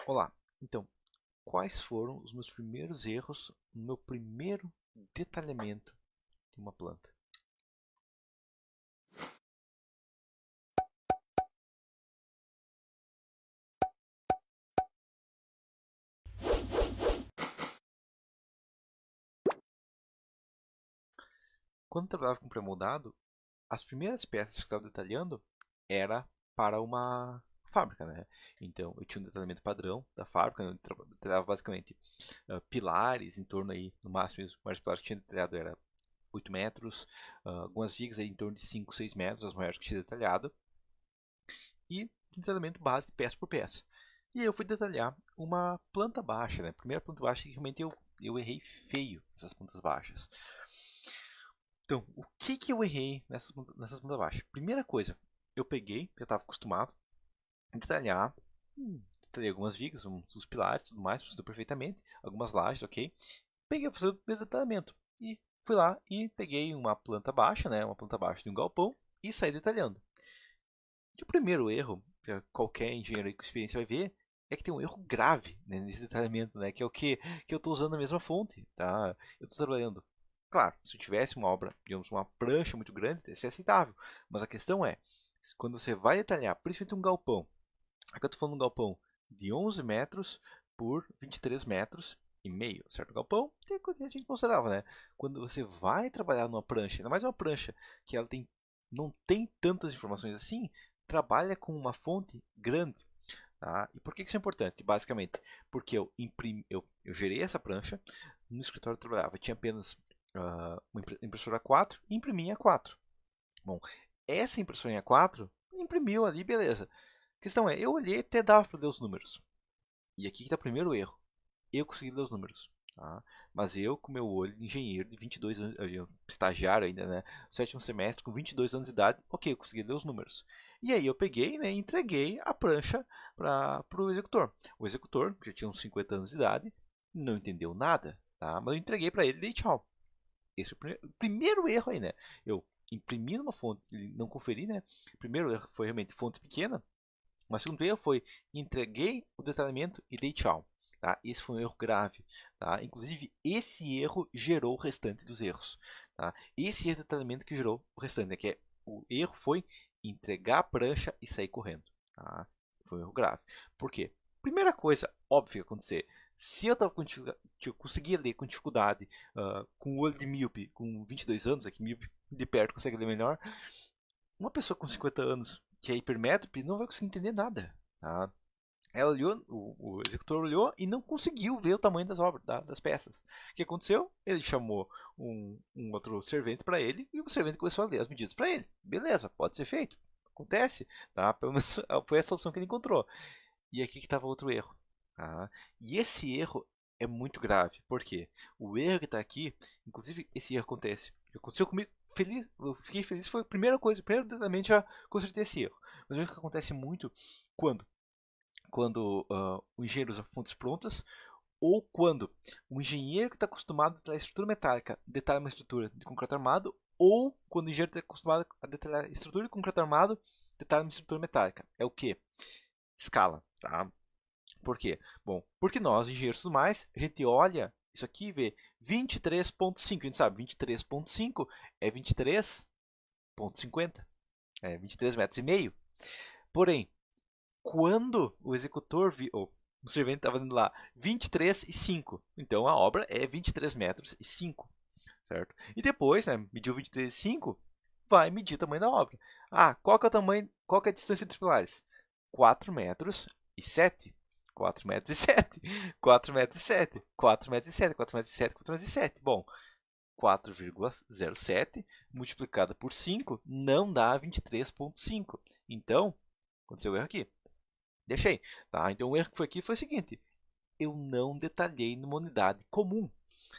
Olá, então, quais foram os meus primeiros erros no meu primeiro detalhamento de uma planta? Quando eu trabalhava com pré-moldado, as primeiras peças que eu estava detalhando era para uma fábrica, né? Então, eu tinha um detalhamento padrão da fábrica, eu detalhava basicamente pilares em torno aí, no máximo, os maiores pilares que tinha detalhado era 8 metros, algumas vigas aí em torno de 5, 6 metros, as maiores que tinha detalhado, e detalhamento base, peça por peça. E aí eu fui detalhar uma planta baixa, né? A primeira planta baixa que realmente eu errei feio nessas plantas baixas. Então, o que que eu errei nessas plantas baixas? Primeira coisa, eu peguei, já estava acostumado, a detalhar, detalhei algumas vigas, uns pilares, tudo mais, funcionou perfeitamente, algumas lajes, ok? Peguei para fazer o mesmo detalhamento e fui lá e peguei uma planta baixa, né? Uma planta baixa de um galpão e saí detalhando. E o primeiro erro, que qualquer engenheiro com experiência vai ver, é que tem um erro grave, né, nesse detalhamento, né, que é o que eu estou usando a mesma fonte. Tá? Eu estou trabalhando. Claro, se eu tivesse uma obra, digamos, uma prancha muito grande, isso é aceitável. Mas a questão é, quando você vai detalhar, principalmente um galpão, aqui eu estou falando de um galpão de 11 metros por 23 metros e meio, certo? O galpão, a gente considerava, né? Quando você vai trabalhar numa prancha, ainda mais uma prancha que ela não tem tantas informações assim, trabalha com uma fonte grande. Tá? E por que isso é importante? Basicamente, porque eu gerei essa prancha, no escritório eu trabalhava, tinha apenas uma impressora A4 e imprimia em A4. Bom, essa impressora em A4 imprimiu ali, beleza. A questão é, eu olhei até dava para ler os números. E aqui que está o primeiro erro. Eu consegui ler os números. Tá? Mas eu, com meu olho de engenheiro de 22 anos, estagiário ainda, né? Sétimo semestre, com 22 anos de idade, ok, eu consegui ler os números. E aí eu peguei, né, e entreguei a prancha para o executor. O executor, que já tinha uns 50 anos de idade, não entendeu nada, tá? Mas eu entreguei para ele e dei tchau. Esse é o primeiro erro aí, né? Eu imprimi numa fonte, não conferi, né? O primeiro erro foi realmente fonte pequena, mas o segundo erro foi entreguei o detalhamento e dei tchau. Tá? Esse foi um erro grave. Tá? Inclusive, esse erro gerou o restante dos erros. Tá? Esse é o detalhamento que gerou o restante. Né? O erro foi entregar a prancha e sair correndo. Tá? Foi um erro grave. Por quê? Primeira coisa óbvia que acontecer. Se eu, eu conseguia ler com dificuldade, com o olho de míope, com 22 anos, aqui míope de perto consegue ler melhor, uma pessoa com 50 anos que é hipermétrope não vai conseguir entender nada. Tá? Ela olhou, o executor olhou e não conseguiu ver o tamanho das obras, das peças. O que aconteceu? Ele chamou um outro servente para ele e o servente começou a ler as medidas para ele. Beleza, pode ser feito. Acontece. Tá? Pelo menos foi a solução que ele encontrou. E aqui que estava outro erro. Tá? E esse erro é muito grave. Por quê? O erro que está aqui, inclusive esse erro aconteceu comigo. Feliz, eu fiquei feliz, foi a primeira coisa, primeiramente já consertei esse erro. Mas o erro que acontece muito quando, quando o engenheiro usa fontes prontas ou quando o engenheiro que está acostumado a detalhar estrutura metálica detalha uma estrutura de concreto armado ou quando o engenheiro está acostumado a detalhar estrutura de concreto armado detalha uma estrutura metálica. É o que? Escala. Tá? Por quê? Bom, porque nós, engenheiros e tudo mais, a gente olha isso aqui e vê 23,5. A gente sabe, 23,5 é 23,50. É 23 metros e meio. Porém, quando o executor ou o servente estava dando lá 23,5, então a obra é 23 metros e 5, certo? E depois, né, mediu 23,5, vai medir o tamanho da obra. Ah, qual que é o tamanho, qual que é a distância entre os pilares? 4 metros e 7. 4 metros e 7. 4 metros e 7. 4 metros e 7. 4 metros e 7. 4 metros e 7. Bom, 4,07 multiplicado por 5 não dá 23,5. Então, aconteceu o erro aqui. Deixei. Tá? Então, o erro que foi aqui foi o seguinte. Eu não detalhei numa unidade comum.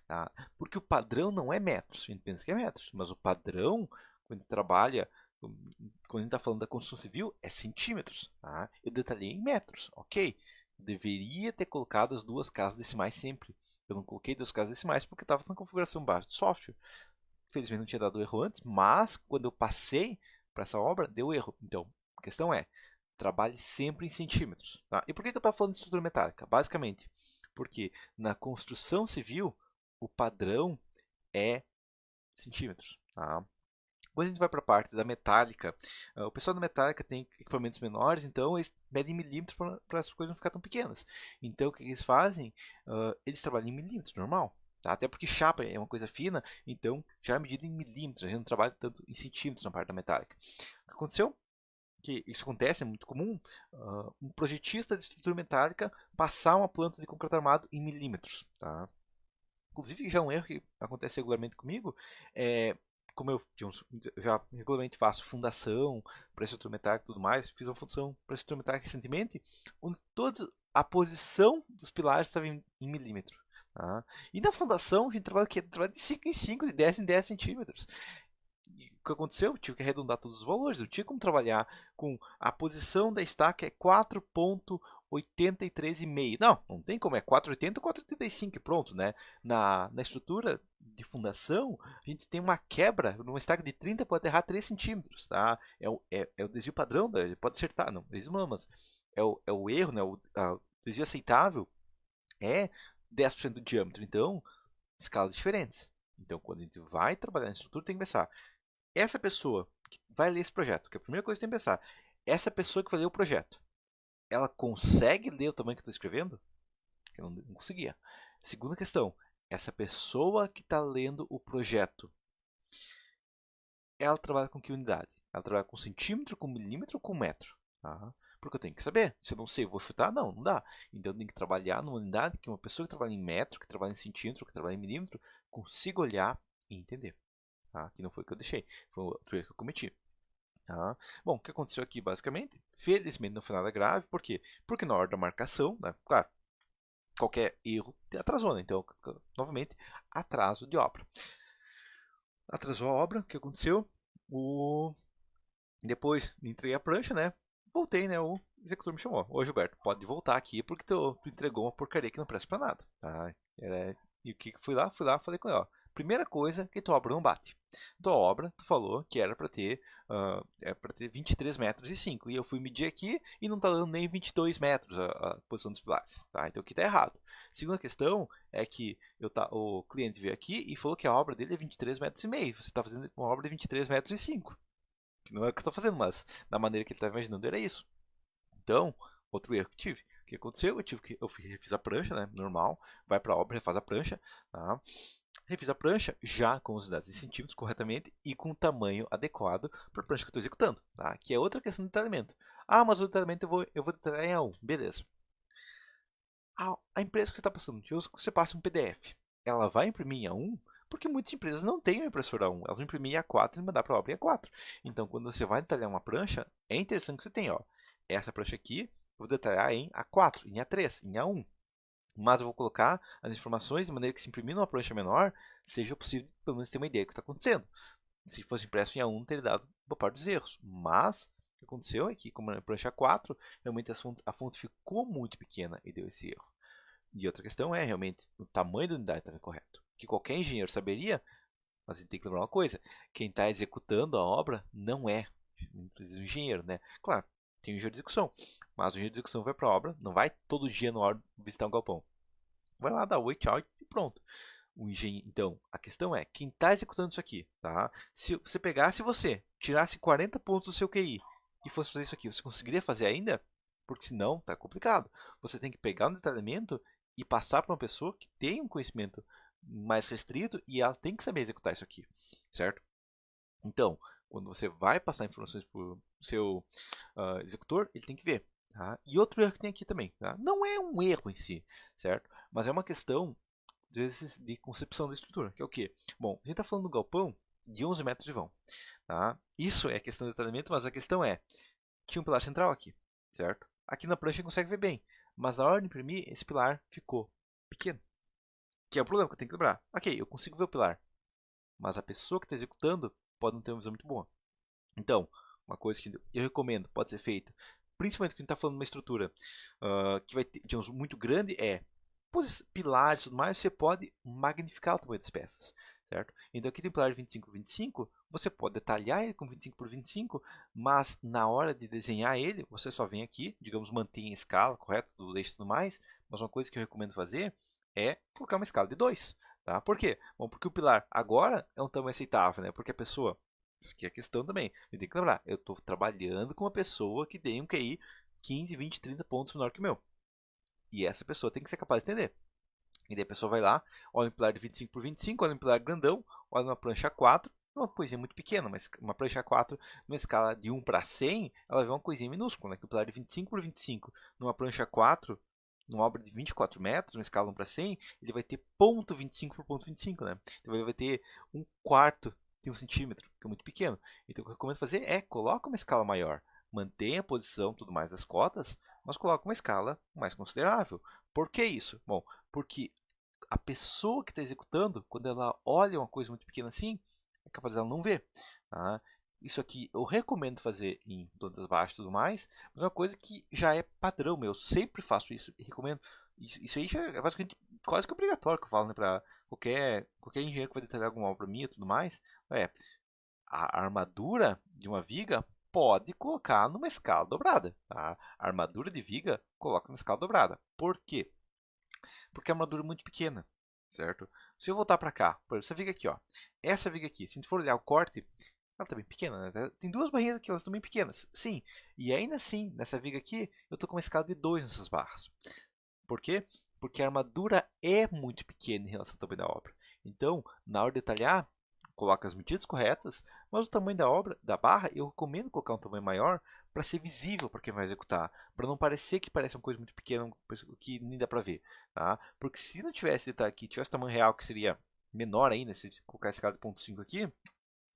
Tá? Porque o padrão não é metros. A gente pensa que é metros. Mas o padrão, quando a gente trabalha, quando a gente está falando da construção civil, é centímetros. Tá? Eu detalhei em metros. Ok. Deveria ter colocado as duas casas decimais sempre. Eu não coloquei duas casas decimais porque estava na configuração base do software. Infelizmente não tinha dado erro antes, mas quando eu passei para essa obra, deu erro. Então, a questão é, trabalhe sempre em centímetros. Tá? E por que eu estou falando de estrutura metálica? Basicamente, porque na construção civil, o padrão é centímetros. Tá? Quando a gente vai para a parte da metálica, o pessoal da metálica tem equipamentos menores, então eles medem milímetros para as coisas não ficarem tão pequenas. Então o que eles fazem? Eles trabalham em milímetros, normal. Tá? Até porque chapa é uma coisa fina, então já é medido em milímetros, a gente não trabalha tanto em centímetros na parte da metálica. O que aconteceu? Que isso acontece, é muito comum, um projetista de estrutura metálica passar uma planta de concreto armado em milímetros. Tá? Inclusive, já é um erro que acontece regularmente comigo, é, como já regularmente faço fundação para estrutura metálica e tudo mais, fiz uma fundação para estrutura metálica recentemente, onde toda a posição dos pilares estava em milímetro. Tá? E na fundação, a gente trabalha de 5 em 5, de 10 em 10 centímetros. E o que aconteceu? Eu tive que arredondar todos os valores. Eu tinha como trabalhar com a posição da estaca é 4,83,5. Não tem como. É 4,80 ou 4,85 pronto, né? Na estrutura de fundação, a gente tem uma quebra. Numa estaca de 30 pode errar 3 centímetros. Tá? É o desvio padrão. Pode acertar. Não, desvio não, mas é o erro, né? O desvio aceitável é 10% do diâmetro. Então, escalas diferentes. Então, quando a gente vai trabalhar na estrutura, tem que pensar essa pessoa que vai ler esse projeto, que é a primeira coisa que tem que pensar, essa pessoa que vai ler o projeto, ela consegue ler o tamanho que eu estou escrevendo? Eu não conseguia. Segunda questão, essa pessoa que está lendo o projeto, ela trabalha com que unidade? Ela trabalha com centímetro, com milímetro ou com metro? Tá? Porque eu tenho que saber. Se eu não sei, eu vou chutar? Não dá. Então eu tenho que trabalhar numa unidade que uma pessoa que trabalha em metro, que trabalha em centímetro, que trabalha em milímetro, consiga olhar e entender. Tá? Que não foi o que eu deixei, foi outro erro que eu cometi. Tá? Bom, o que aconteceu aqui basicamente? Felizmente não foi nada grave, por quê? Porque na hora da marcação, né, claro, qualquer erro atrasou, né? Então, novamente, atraso de obra. Atrasou a obra, o que aconteceu? Depois entreguei a prancha, né? Voltei, né? O executor me chamou. Ô Gilberto, pode voltar aqui porque tu entregou uma porcaria que não presta pra nada. Tá? E o que fui lá? Fui lá, falei com ele, ó. Primeira coisa que tua obra não bate. Tua obra, tu falou que era para ter, para ter 23 metros e 5. E eu fui medir aqui e não tá dando nem 22 metros a posição dos pilares. Tá? Então aqui tá errado. Segunda questão é que o cliente veio aqui e falou que a obra dele é 23 metros e meio. Você está fazendo uma obra de 23 metros e 5. Que não é o que eu estou fazendo, mas na maneira que ele estava imaginando era isso. Então, outro erro que tive. O que aconteceu? Eu refiz a prancha, né? Normal. Vai para a obra, refaz a prancha. Tá? Refiz a prancha já com os dados em centímetros corretamente e com o tamanho adequado para a prancha que eu estou executando. Tá? Que é outra questão de detalhamento. Ah, mas o detalhamento eu vou detalhar em A1. Beleza. A empresa que você está passando de uso, você passa um PDF. Ela vai imprimir em A1 porque muitas empresas não têm uma impressora A1. Elas vão imprimir em A4 e mandar para a obra em A4. Então, quando você vai detalhar uma prancha, é interessante que você tenha. Ó, essa prancha aqui, eu vou detalhar em A4, em A3, em A1. Mas eu vou colocar as informações de maneira que se imprimir numa prancha menor, seja possível pelo menos ter uma ideia do que está acontecendo. Se fosse impresso em A1, teria dado boa parte dos erros. Mas o que aconteceu é que, como na prancha A4, realmente a fonte ficou muito pequena e deu esse erro. E outra questão é realmente o tamanho da unidade estava incorreto. Que qualquer engenheiro saberia, mas a gente tem que lembrar uma coisa: quem está executando a obra não é o engenheiro, né? Claro, tem o engenheiro de execução, mas o engenheiro de execução vai para a obra, não vai todo dia na hora visitar um galpão. Vai lá, dá oi, tchau e pronto. Então, a questão é, quem está executando isso aqui, tá? Se você pegasse você, tirasse 40 pontos do seu QI e fosse fazer isso aqui, você conseguiria fazer ainda? Porque senão, tá complicado. Você tem que pegar um detalhamento e passar para uma pessoa que tem um conhecimento mais restrito e ela tem que saber executar isso aqui, certo? Então, quando você vai passar informações para o seu executor, ele tem que ver. Tá? E outro erro que tem aqui também, tá? Não é um erro em si, certo? Mas é uma questão às vezes de concepção da estrutura, que é o quê? Bom, a gente está falando do galpão de 11 metros de vão. Tá? Isso é questão de detalhamento, mas a questão é, tinha um pilar central aqui, certo? Aqui na prancha a gente consegue ver bem, mas na hora de imprimir, esse pilar ficou pequeno. Que é o problema que eu tenho que lembrar. Ok, eu consigo ver o pilar, mas a pessoa que está executando pode não ter uma visão muito boa. Então, uma coisa que eu recomendo, pode ser feita, principalmente quando a gente está falando de uma estrutura que vai ter, digamos, muito grande, pilares e tudo mais, você pode magnificar o tamanho das peças, certo? Então aqui tem pilar de 25 por 25, Você pode detalhar ele com 25 por 25, mas na hora de desenhar ele, você só vem aqui, digamos, mantém a escala, correto, do eixo e tudo mais, mas uma coisa que eu recomendo fazer é colocar uma escala de 2. Tá? Por quê? Bom, porque o pilar agora é um tamanho aceitável, né? Porque a pessoa, isso aqui é a questão também, eu tenho que lembrar, eu estou trabalhando com uma pessoa que tem um QI 15, 20, 30 pontos menor que o meu. E essa pessoa tem que ser capaz de entender. E daí a pessoa vai lá, olha um pilar de 25 por 25, olha um pilar grandão, olha uma prancha 4, uma coisinha muito pequena, mas uma prancha 4 numa escala de 1 para 100, ela vê uma coisinha minúscula, né? Que o pilar de 25 por 25 numa prancha 4, numa obra de 24 metros, numa escala 1 para 100, ele vai ter ponto 25 por ponto 25, né? Então ele vai ter um quarto de um centímetro, que é muito pequeno. Então o que eu recomendo fazer é coloca uma escala maior, mantenha a posição tudo mais das cotas, mas coloca uma escala mais considerável. Por que isso? Bom, porque a pessoa que está executando, quando ela olha uma coisa muito pequena assim, é capaz dela não ver. Tá? Isso aqui eu recomendo fazer em plantas baixas e tudo mais, mas é uma coisa que já é padrão meu. Eu sempre faço isso e recomendo. Isso aí já é basicamente quase que obrigatório que eu falo, né, para qualquer engenheiro que vai detalhar alguma obra minha e tudo mais. É, a armadura de uma viga pode colocar numa escala dobrada. Tá? A armadura de viga coloca numa escala dobrada. Por quê? Porque a armadura é muito pequena, certo? Se eu voltar para cá, por exemplo, essa viga aqui, ó, essa viga aqui, se a gente for olhar o corte, ela tá bem pequena, né? Tem duas barrinhas aqui, elas estão bem pequenas, sim. E ainda assim, nessa viga aqui, eu estou com uma escala de 2 nessas barras. Por quê? Porque a armadura é muito pequena em relação ao tamanho da obra. Então, na hora de detalhar, coloca as medidas corretas, mas o tamanho da obra, da barra, eu recomendo colocar um tamanho maior para ser visível para quem vai executar, para não parecer que parece uma coisa muito pequena, que nem dá para ver, tá? Porque se não tivesse detalhe aqui, tivesse tamanho real que seria menor ainda, se colocar esse cara de 0,5 aqui,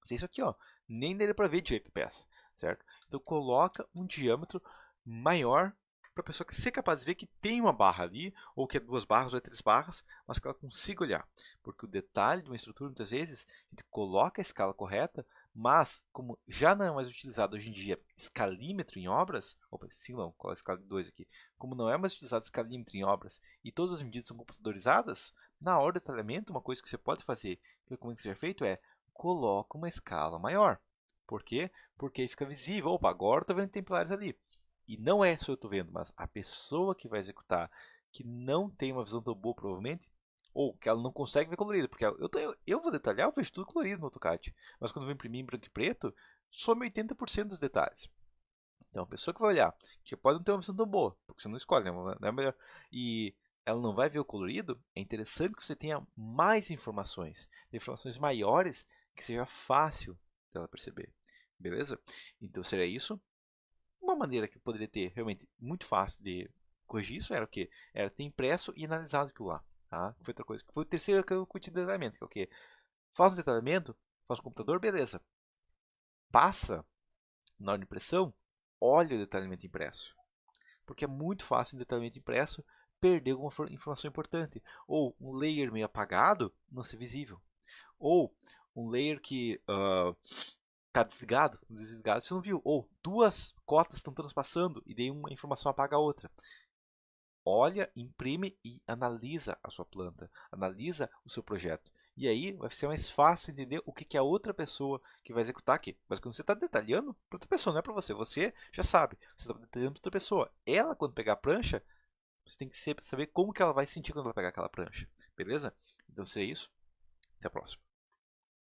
seria isso aqui, ó, nem daria para ver direito a peça, certo? Então coloca um diâmetro maior para a pessoa ser capaz de ver que tem uma barra ali, ou que é duas barras ou é três barras, mas que ela consiga olhar. Porque o detalhe de uma estrutura, muitas vezes, a gente coloca a escala correta, mas como já não é mais utilizado hoje em dia escalímetro em obras, opa, sim não, coloca a escala de 2 aqui, como não é mais utilizado escalímetro em obras e todas as medidas são computadorizadas, na hora do detalhamento, uma coisa que você pode fazer, que eu recomendo que seja feito é, coloca uma escala maior. Por quê? Porque aí fica visível, opa, agora eu estou vendo que tem pilares ali. E não é só eu estou vendo, mas a pessoa que vai executar, que não tem uma visão tão boa provavelmente, ou que ela não consegue ver colorido, porque eu vou detalhar, eu vejo tudo colorido no AutoCAD, mas quando eu vou imprimir em branco e preto, some 80% dos detalhes. Então, a pessoa que vai olhar, que pode não ter uma visão tão boa, porque você não escolhe, né? Não é melhor, e ela não vai ver o colorido, é interessante que você tenha mais informações maiores, que seja fácil dela perceber. Beleza? Então, seria isso. Uma maneira que eu poderia ter realmente muito fácil de corrigir isso era o quê? Era ter impresso e analisado aquilo lá. Tá? Foi outra coisa. Foi o terceiro que eu curti de detalhamento, que é o quê? Faz o detalhamento, faz o computador, beleza. Passa na hora de impressão, olha o detalhamento impresso. Porque é muito fácil em detalhamento impresso perder alguma informação importante. Ou um layer meio apagado não ser visível. Ou um layer que está desligado, você não viu. Ou duas cotas estão transpassando e daí uma informação apaga a outra. Olha, imprime e analisa a sua planta, analisa o seu projeto. E aí vai ser mais fácil entender o que é a outra pessoa que vai executar aqui. Mas quando você está detalhando para outra pessoa, não é para você. Você já sabe. Você está detalhando para outra pessoa. Ela, quando pegar a prancha, você tem que saber como que ela vai se sentir quando ela pegar aquela prancha. Beleza? Então, se é isso, até a próxima.